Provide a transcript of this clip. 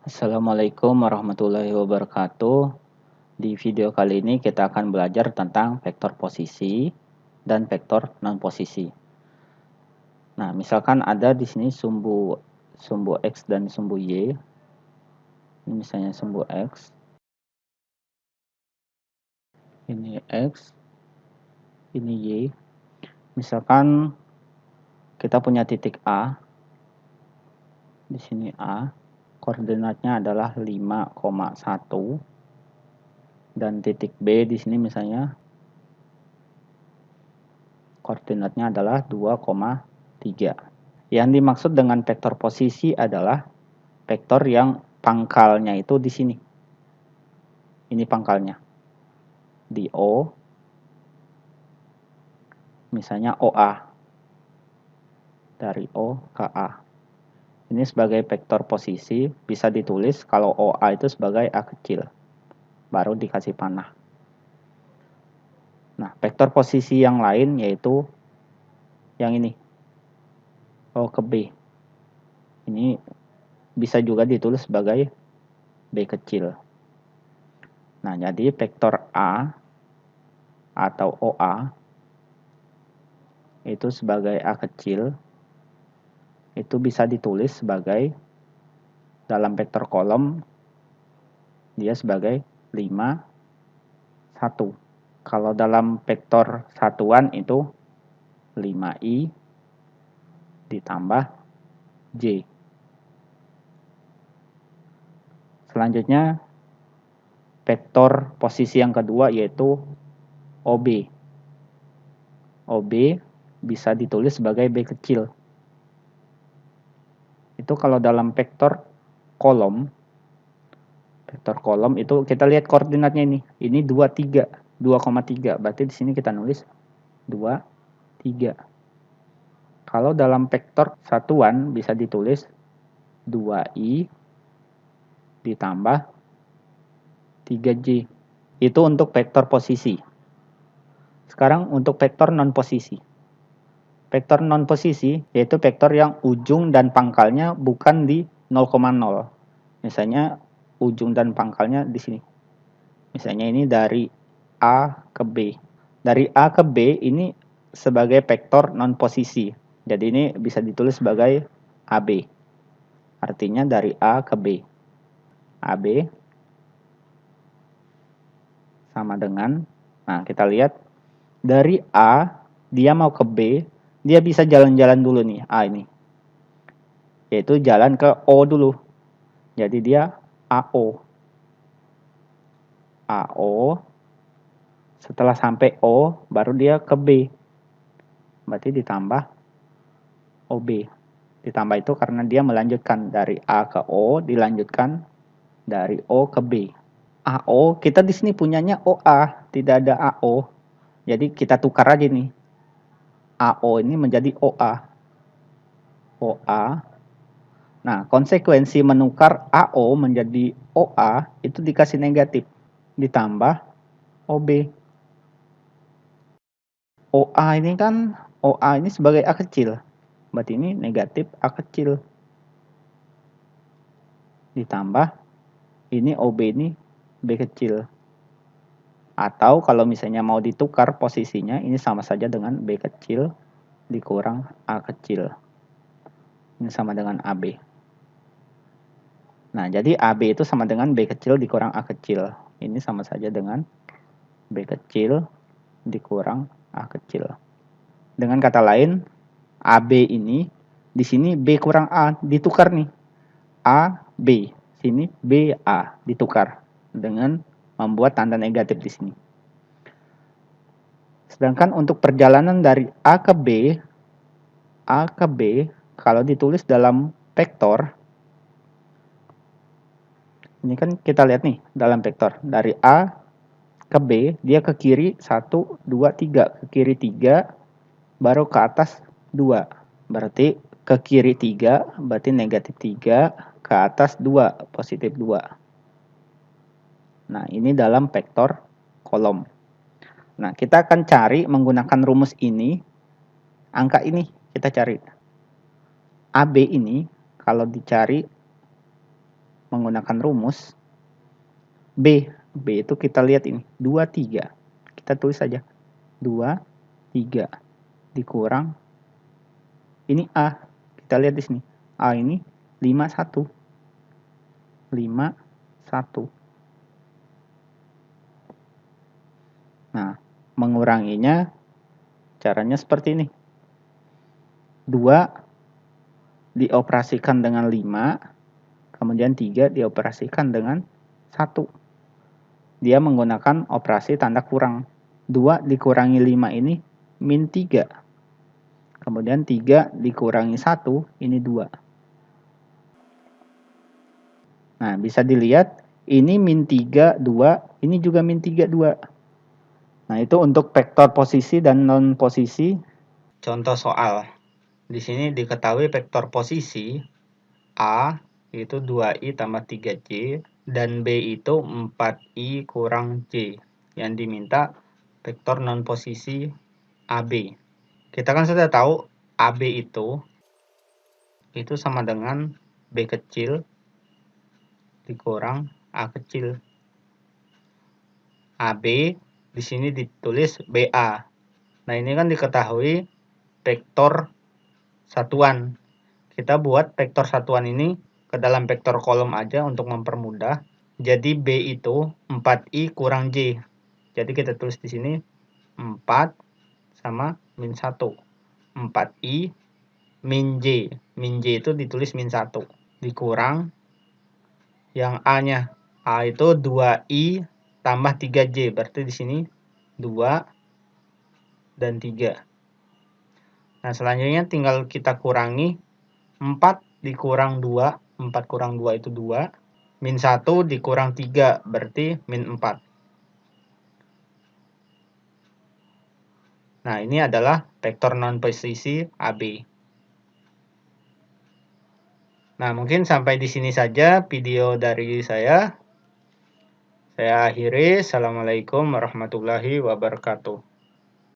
Assalamualaikum warahmatullahi wabarakatuh. Di video kali ini kita akan belajar tentang vektor posisi dan vektor non posisi. Nah, misalkan ada di sini sumbu X dan sumbu Y. Ini misalnya sumbu X. Ini X, ini Y. Misalkan kita punya titik A. Di sini A. Koordinatnya adalah 5,1 dan titik B di sini misalnya koordinatnya adalah 2,3. Yang dimaksud dengan vektor posisi adalah vektor yang pangkalnya itu di sini. Ini pangkalnya. Di O, misalnya OA. Dari O ke A. Ini sebagai vektor posisi, bisa ditulis kalau OA itu sebagai A kecil. Baru dikasih panah. Nah, vektor posisi yang lain yaitu yang ini. O ke B. Ini bisa juga ditulis sebagai B kecil. Nah, jadi vektor A atau OA itu sebagai A kecil, itu bisa ditulis sebagai dalam vektor kolom dia sebagai 5, 1. Kalau dalam vektor satuan itu 5i ditambah j. Selanjutnya vektor posisi yang kedua yaitu OB. OB bisa ditulis sebagai B kecil. Itu kalau dalam vektor kolom itu kita lihat koordinatnya ini. Ini 2,3. Berarti di sini kita nulis 2,3. Kalau dalam vektor satuan bisa ditulis 2i ditambah 3j. Itu untuk vektor posisi. Sekarang untuk vektor non posisi. Vektor non posisi yaitu vektor yang ujung dan pangkalnya bukan di 0,0. Misalnya ujung dan pangkalnya di sini. Misalnya ini dari A ke B. Dari A ke B ini sebagai vektor non posisi. Jadi ini bisa ditulis sebagai AB. Artinya dari A ke B. AB sama dengan, nah kita lihat dari A dia mau ke B, dia bisa jalan-jalan dulu nih A ini. Yaitu jalan ke O dulu. Jadi dia AO. AO. Setelah sampai O baru dia ke B. Berarti ditambah OB. Ditambah itu karena dia melanjutkan dari A ke O, dilanjutkan dari O ke B. AO kita di sini punyanya OA, tidak ada AO. Jadi kita tukar aja nih. AO ini menjadi OA. OA. Nah, konsekuensi menukar AO menjadi OA itu dikasih negatif. Ditambah OB. OA ini kan, OA ini sebagai A kecil. Berarti ini negatif A kecil. Ditambah ini OB ini B kecil. Atau kalau misalnya mau ditukar posisinya, ini sama saja dengan B kecil dikurang A kecil. Ini sama dengan AB. Nah, jadi AB itu sama dengan B kecil dikurang A kecil. Ini sama saja dengan B kecil dikurang A kecil. Dengan kata lain, AB ini, di sini B kurang A ditukar nih. A, B. Sini B, A ditukar. Dengan membuat tanda negatif di sini. Sedangkan untuk perjalanan dari A ke B kalau ditulis dalam vektor, ini kan kita lihat nih dalam vektor dari A ke B, dia ke kiri 1, 2, 3, ke kiri 3, baru ke atas 2. Berarti ke kiri 3, berarti negatif 3, ke atas 2, positif 2. Nah, ini dalam vektor kolom. Nah, kita akan cari menggunakan rumus ini, angka ini kita cari. AB ini kalau dicari menggunakan rumus B. B itu kita lihat ini, 2, 3. Kita tulis saja 2, 3 dikurang ini A. Kita lihat di sini. A ini 5, 1. 5, 1. Nah, menguranginya caranya seperti ini. 2 dioperasikan dengan 5, kemudian 3 dioperasikan dengan 1. Dia menggunakan operasi tanda kurang. 2 dikurangi 5 ini min 3. Kemudian 3 dikurangi 1, ini 2. Nah, bisa dilihat, ini min 3, 2, ini juga min 3, 2. Nah, itu untuk vektor posisi dan non posisi. Contoh soal. Di sini diketahui vektor posisi A itu 2i tambah 3j dan B itu 4i kurang j. Yang diminta vektor non posisi AB. Kita kan sudah tahu AB itu sama dengan B kecil dikurang A kecil. AB di sini ditulis BA. Nah, ini kan diketahui vektor satuan. Kita buat vektor satuan ini ke dalam vektor kolom aja untuk mempermudah. Jadi B itu 4i kurang J. Jadi kita tulis di sini 4 sama min 1. 4i min J. Min J itu ditulis min 1. Dikurang yang A-nya. A itu 2i tambah 3j. Berarti di sini 2 dan 3. Nah, selanjutnya tinggal kita kurangi 4 dikurang 2, 4 kurang 2 itu 2, min 1 dikurang 3, berarti min 4. Nah, ini adalah vektor non posisi AB. Nah, mungkin sampai di sini saja video dari saya. Saya akhiri. Assalamualaikum warahmatullahi wabarakatuh.